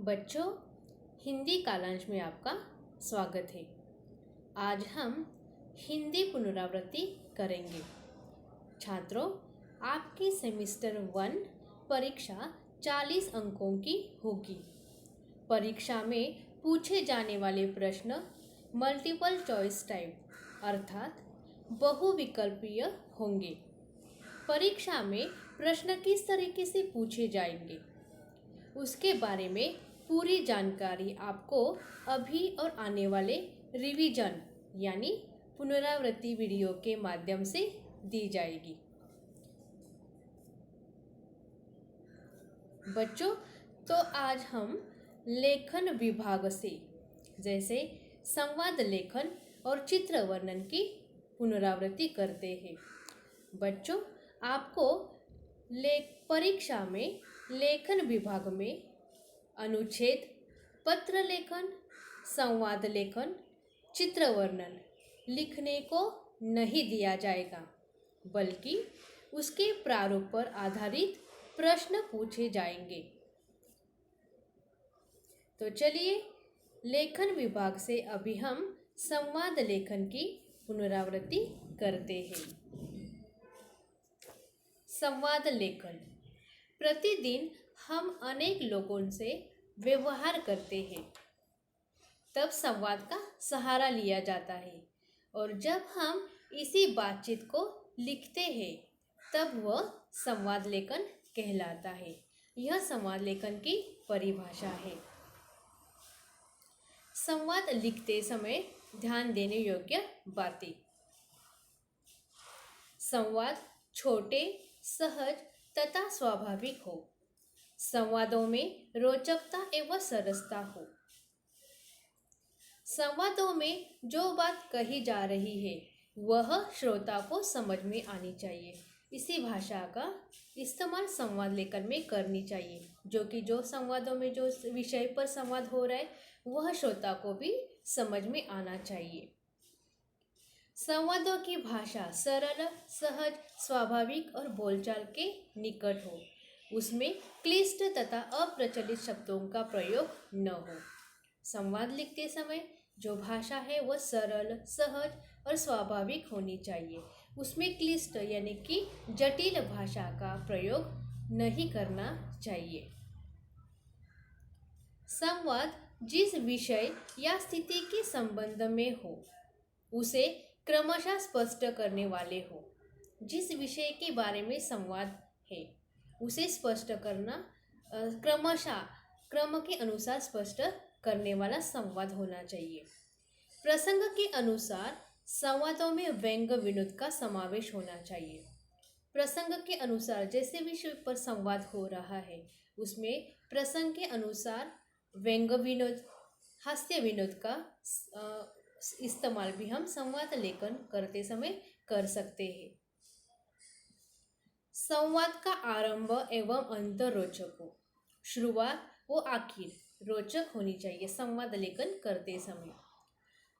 बच्चों, हिंदी कालांश में आपका स्वागत है। आज हम हिंदी पुनरावृत्ति करेंगे। छात्रों, आपकी सेमेस्टर 1 परीक्षा 40 अंकों की होगी। परीक्षा में पूछे जाने वाले प्रश्न मल्टीपल चॉइस टाइप अर्थात बहुविकल्पीय होंगे। परीक्षा में प्रश्न किस तरीके से पूछे जाएंगे उसके बारे में पूरी जानकारी आपको अभी और आने वाले रिवीजन यानी पुनरावृत्ति वीडियो के माध्यम से दी जाएगी। बच्चों, तो आज हम लेखन विभाग से जैसे संवाद लेखन और चित्र वर्णन की पुनरावृत्ति करते हैं। बच्चों, आपको परीक्षा में लेखन विभाग में अनुच्छेद, पत्र लेखन, संवाद लेखन, चित्र वर्णन लिखने को नहीं दिया जाएगा, बल्कि उसके प्रारूप पर आधारित प्रश्न पूछे जाएंगे। तो चलिए, लेखन विभाग से अभी हम संवाद लेखन की पुनरावृत्ति करते हैं। संवाद लेखन। प्रतिदिन हम अनेक लोगों से व्यवहार करते हैं, तब संवाद का सहारा लिया जाता है, और जब हम इसी बातचीत को लिखते हैं तब वह संवाद लेखन कहलाता है। यह संवाद लेखन की परिभाषा है। संवाद लिखते समय ध्यान देने योग्य बातें। संवाद छोटे, सहज तथा स्वाभाविक हो। संवादों में रोचकता एवं सरसता हो। संवादों में जो बात कही जा रही है वह श्रोता को समझ में आनी चाहिए। इसी भाषा का इस्तेमाल संवाद लेखन में करनी चाहिए, जो संवादों में जो विषय पर संवाद हो रहा है वह श्रोता को भी समझ में आना चाहिए। संवादों की भाषा सरल, सहज, स्वाभाविक और बोलचाल के निकट हो। उसमें क्लिष्ट तथा अप्रचलित शब्दों का प्रयोग न हो। संवाद लिखते समय जो भाषा है वह सरल, सहज और स्वाभाविक होनी चाहिए। उसमें क्लिष्ट यानी कि जटिल भाषा का प्रयोग नहीं करना चाहिए। संवाद जिस विषय या स्थिति के संबंध में हो उसे क्रमशः स्पष्ट करने वाले हो। जिस विषय के बारे में संवाद है उसे स्पष्ट करना क्रम के अनुसार स्पष्ट करने वाला संवाद होना चाहिए। प्रसंग के अनुसार संवादों में व्यंग्य विनोद का समावेश होना चाहिए। प्रसंग के अनुसार जैसे विषय पर संवाद हो रहा है उसमें प्रसंग के अनुसार व्यंग्य विनोद, हास्य विनोद का इस्तेमाल भी हम संवाद लेखन करते समय कर सकते हैं। संवाद का आरंभ एवं अंत रोचक हो। शुरुआत व आखिर रोचक होनी चाहिए संवाद लेखन करते समय।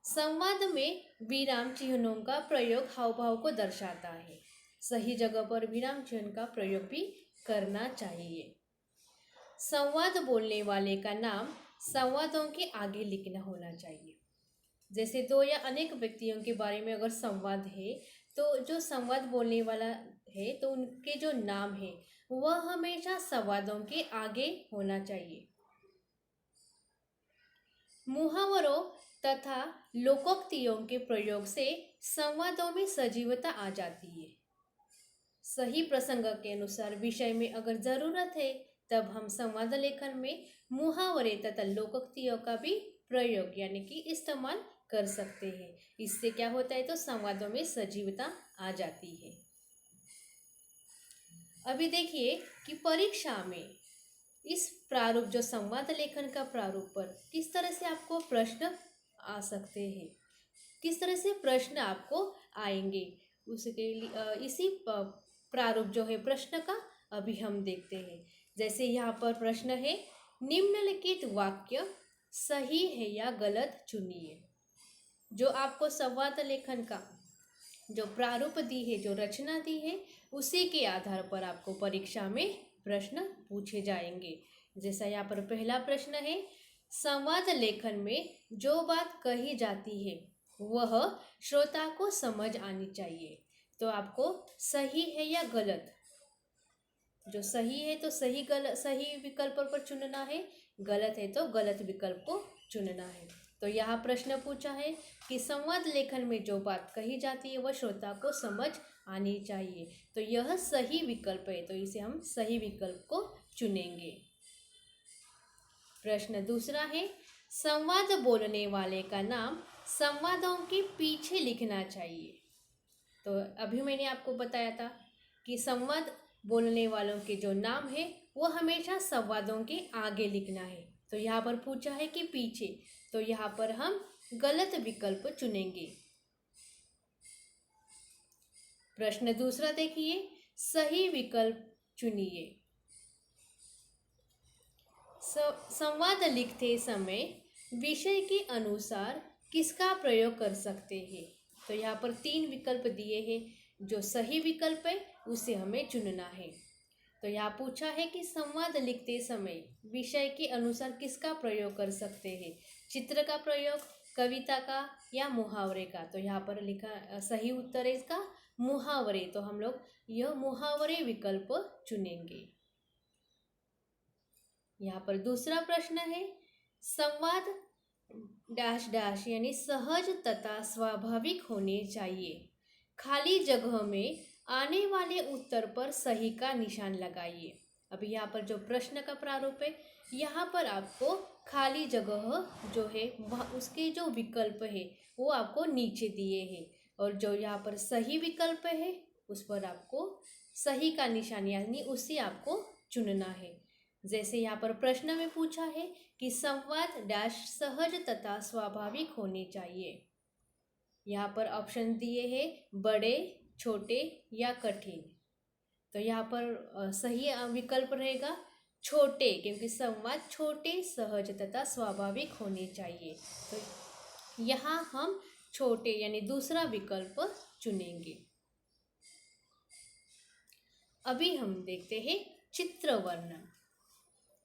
संवाद में विराम चिन्हों का प्रयोग हाव भाव को दर्शाता है। सही जगह पर विराम चिन्ह का प्रयोग भी करना चाहिए। संवाद बोलने वाले का नाम संवादों के आगे लिखना होना चाहिए। जैसे दो या अनेक व्यक्तियों के बारे में अगर संवाद है तो जो संवाद बोलने वाला है तो उनके जो नाम है वह हमेशा संवादों के आगे होना चाहिए। मुहावरों तथा लोकोक्तियों के प्रयोग से संवादों में सजीवता आ जाती है। सही प्रसंग के अनुसार विषय में अगर जरूरत है तब हम संवाद लेखन में मुहावरे तथा लोकोक्तियों का भी प्रयोग यानी कि इस्तेमाल कर सकते हैं। इससे क्या होता है तो संवादों में सजीवता आ जाती है। अभी देखिए कि परीक्षा में इस प्रारूप जो संवाद लेखन का प्रारूप पर किस तरह से आपको प्रश्न आ सकते हैं, किस तरह से प्रश्न आपको आएंगे, उसके लिए इसी प्रारूप जो है प्रश्न का अभी हम देखते हैं। जैसे यहाँ पर प्रश्न है, निम्नलिखित वाक्य सही है या गलत चुनिए। जो आपको संवाद लेखन का जो प्रारूप दी है, जो रचना दी है, उसी के आधार पर आपको परीक्षा में प्रश्न पूछे जाएंगे। जैसा यहाँ पर पहला प्रश्न है, संवाद लेखन में जो बात कही जाती है वह श्रोता को समझ आनी चाहिए। तो आपको सही है या गलत, जो सही है तो सही विकल्प पर चुनना है, गलत है तो गलत विकल्प को चुनना है। तो यहाँ प्रश्न पूछा है कि संवाद लेखन में जो बात कही जाती है वह श्रोता को समझ आनी चाहिए, तो यह सही विकल्प है, तो इसे हम सही विकल्प को चुनेंगे। प्रश्न दूसरा है, संवाद बोलने वाले का नाम संवादों के पीछे लिखना चाहिए। तो अभी मैंने आपको बताया था कि संवाद बोलने वालों के जो नाम है वो हमेशा संवादों के आगे लिखना है। तो यहाँ पर पूछा है कि पीछे, तो यहाँ पर हम गलत विकल्प चुनेंगे। प्रश्न दूसरा देखिए, सही विकल्प चुनिए। संवाद लिखते समय विषय के अनुसार किसका प्रयोग कर सकते हैं। तो यहाँ पर 3 विकल्प दिए हैं, जो सही विकल्प है उसे हमें चुनना है। तो यहाँ पूछा है कि संवाद लिखते समय विषय के अनुसार किसका प्रयोग कर सकते हैं, चित्र का प्रयोग, कविता का या मुहावरे का। तो यहाँ पर लिखा सही उत्तर है इसका मुहावरे, तो हम लोग यह मुहावरे विकल्प चुनेंगे। यहाँ पर दूसरा प्रश्न है, संवाद डैश डैश यानी सहज तथा स्वाभाविक होने चाहिए। खाली जगह में आने वाले उत्तर पर सही का निशान लगाइए। अभी यहाँ पर जो प्रश्न का प्रारूप है, यहाँ पर आपको खाली जगह जो है वह उसके जो विकल्प है वो आपको नीचे दिए हैं, और जो यहाँ पर सही विकल्प है उस पर आपको सही का निशान यानी उसे आपको चुनना है। जैसे यहाँ पर प्रश्न में पूछा है कि संवाद डैश सहज तथा स्वाभाविक होने चाहिए। यहाँ पर ऑप्शन दिए हैं बड़े, छोटे या कठिन। तो यहाँ पर सही विकल्प रहेगा छोटे, क्योंकि संवाद छोटे, सहज तथा स्वाभाविक होने चाहिए। तो यहाँ हम छोटे यानी दूसरा विकल्प चुनेंगे। अभी हम देखते हैं चित्र वर्णन।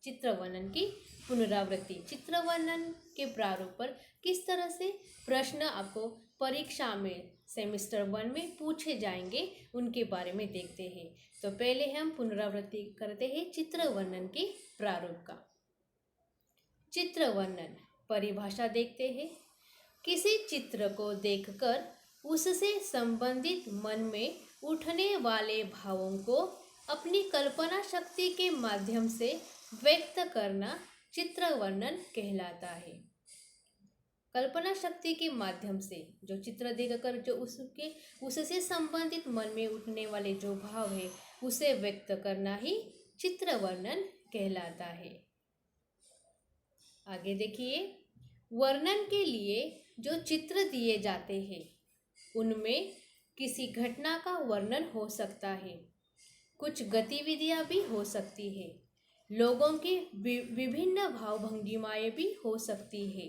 चित्र वर्णन की पुनरावृत्ति। चित्र वर्णन के प्रारूप पर किस तरह से प्रश्न आपको परीक्षा में सेमेस्टर 1 में पूछे जाएंगे उनके बारे में देखते हैं। तो पहले हम पुनरावृत्ति करते हैं चित्र वर्णन के प्रारूप का। चित्र वर्णन परिभाषा देखते हैं। किसी चित्र को देखकर उससे संबंधित मन में उठने वाले भावों को अपनी कल्पना शक्ति के माध्यम से व्यक्त करना चित्र वर्णन कहलाता है। कल्पना शक्ति के माध्यम से जो चित्र देखकर जो उससे संबंधित मन में उठने वाले जो भाव है उसे व्यक्त करना ही चित्र वर्णन कहलाता है। आगे देखिए, वर्णन के लिए जो चित्र दिए जाते हैं उनमें किसी घटना का वर्णन हो सकता है, कुछ गतिविधियां भी हो सकती है, लोगों की विभिन्न भाव भंगिमाएं भी हो सकती है,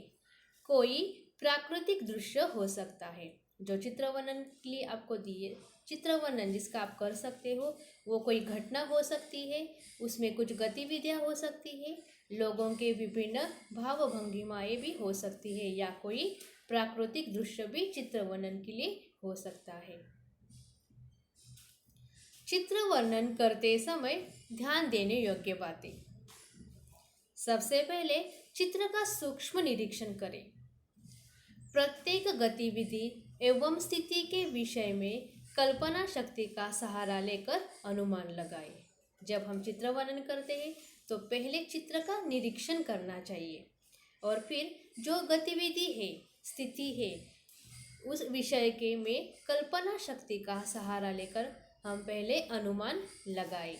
कोई प्राकृतिक दृश्य हो सकता है। जो चित्र वर्णन के लिए आपको दिए चित्र वर्णन जिसका आप कर सकते हो वो कोई घटना हो सकती है, उसमें कुछ गतिविधियां हो सकती है, लोगों के विभिन्न भाव भंगिमाएं भी हो सकती है, या कोई प्राकृतिक दृश्य भी चित्र वर्णन के लिए हो सकता है। चित्र वर्णन करते समय ध्यान देने योग्य बातें। सबसे पहले चित्र का सूक्ष्म निरीक्षण करें। प्रत्येक गतिविधि एवं स्थिति के विषय में कल्पना शक्ति का सहारा लेकर अनुमान लगाएं। जब हम चित्र वर्णन करते हैं तो पहले चित्र का निरीक्षण करना चाहिए और फिर जो गतिविधि है, स्थिति है, उस विषय के में कल्पना शक्ति का सहारा लेकर हम पहले अनुमान लगाएं।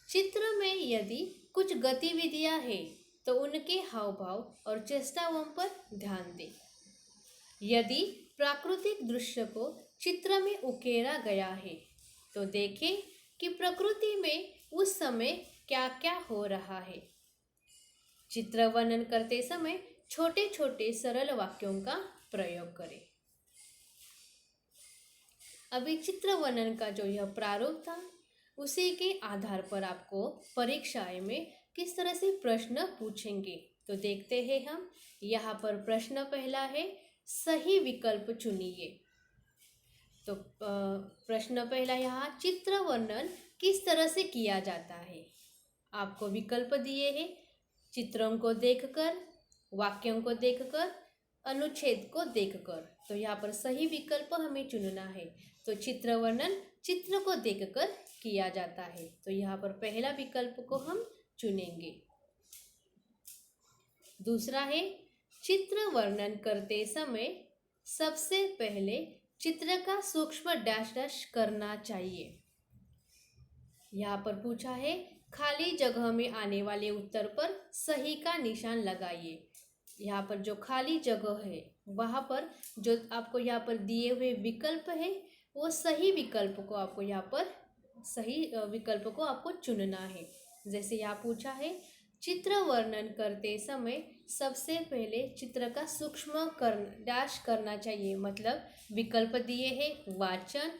चित्र में यदि कुछ गतिविधियां हैं तो उनके हाव भाव और चेष्टाओं पर ध्यान दें। यदि प्राकृतिक दृश्य को चित्र में उकेरा गया है तो देखें कि प्रकृति में उस समय क्या क्या हो रहा है। चित्र वर्णन करते समय छोटे छोटे सरल वाक्यों का प्रयोग करें। अभी चित्र वर्णन का जो यह प्रारूप था उसी के आधार पर आपको परीक्षाएं में किस तरह से प्रश्न पूछेंगे। तो देखते हैं हम। यहाँ पर प्रश्न पहला है, सही विकल्प चुनिए। तो प्रश्न पहला यहाँ, चित्र वर्णन किस तरह से किया जाता है। आपको विकल्प दिए हैं, चित्रों को देखकर, वाक्यों को देखकर, अनुच्छेद को देखकर। तो यहाँ पर सही विकल्प हमें चुनना है। तो चित्र वर्णन चित्र को देखकर किया जाता है, तो यहाँ पर पहला विकल्प को हम चुनेंगे। दूसरा है, चित्र वर्णन करते समय सबसे पहले चित्र का सूक्ष्म डैश डैश करना चाहिए। यहाँ पर पूछा है, खाली जगह में आने वाले उत्तर पर सही का निशान लगाइए। यहाँ पर जो खाली जगह है वहाँ पर जो आपको यहाँ पर दिए हुए विकल्प है वो सही विकल्प को आपको यहाँ पर सही विकल्प को आपको चुनना है। जैसे यहाँ पूछा है, चित्र वर्णन करते समय सबसे पहले चित्र का सूक्ष्म डैश करना चाहिए। मतलब विकल्प दिए हैं वाचन,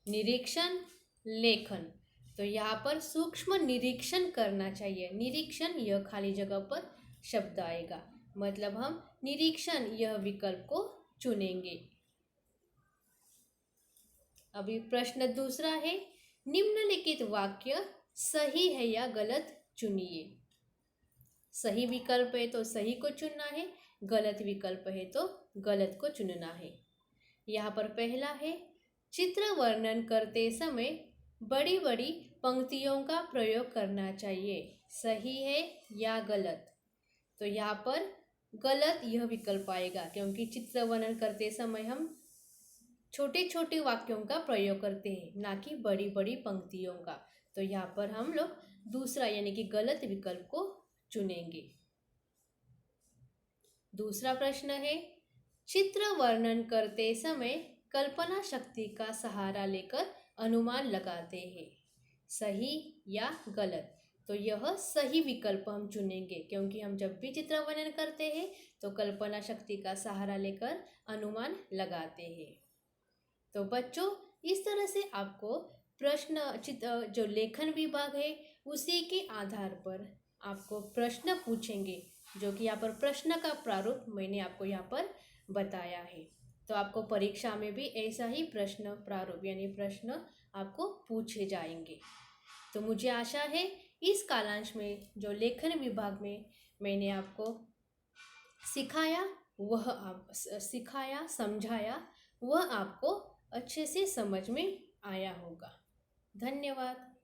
निरीक्षण, लेखन। तो यहाँ पर सूक्ष्म निरीक्षण करना चाहिए। निरीक्षण यह खाली जगह पर शब्द आएगा, मतलब हम निरीक्षण यह विकल्प को चुनेंगे। अभी प्रश्न दूसरा है, निम्नलिखित वाक्य सही है या गलत चुनिए। सही विकल्प है तो सही को चुनना है, गलत विकल्प है तो गलत को चुनना है। यहाँ पर पहला है, चित्र वर्णन करते समय बड़ी बड़ी पंक्तियों का प्रयोग करना चाहिए। सही है या गलत। तो यहाँ पर गलत यह विकल्प आएगा, क्योंकि चित्र वर्णन करते समय हम छोटे छोटे वाक्यों का प्रयोग करते हैं, ना कि बड़ी बड़ी पंक्तियों का। तो यहाँ पर हम लोग दूसरा यानी कि गलत विकल्प को चुनेंगे। दूसरा प्रश्न है, चित्र वर्णन करते समय कल्पना शक्ति का सहारा लेकर अनुमान लगाते हैं। सही या गलत। तो यह सही विकल्प हम चुनेंगे, क्योंकि हम जब भी चित्र वर्णन करते हैं तो कल्पना शक्ति का सहारा लेकर अनुमान लगाते हैं। तो बच्चों, इस तरह से आपको प्रश्न जो लेखन विभाग है उसी के आधार पर आपको प्रश्न पूछेंगे, जो कि यहाँ पर प्रश्न का प्रारूप मैंने आपको यहाँ पर बताया है। तो आपको परीक्षा में भी ऐसा ही प्रश्न प्रारूप यानी प्रश्न आपको पूछे जाएंगे। तो मुझे आशा है इस कालांश में जो लेखन विभाग में मैंने आपको सिखाया समझाया वह आपको अच्छे से समझ में आया होगा। धन्यवाद।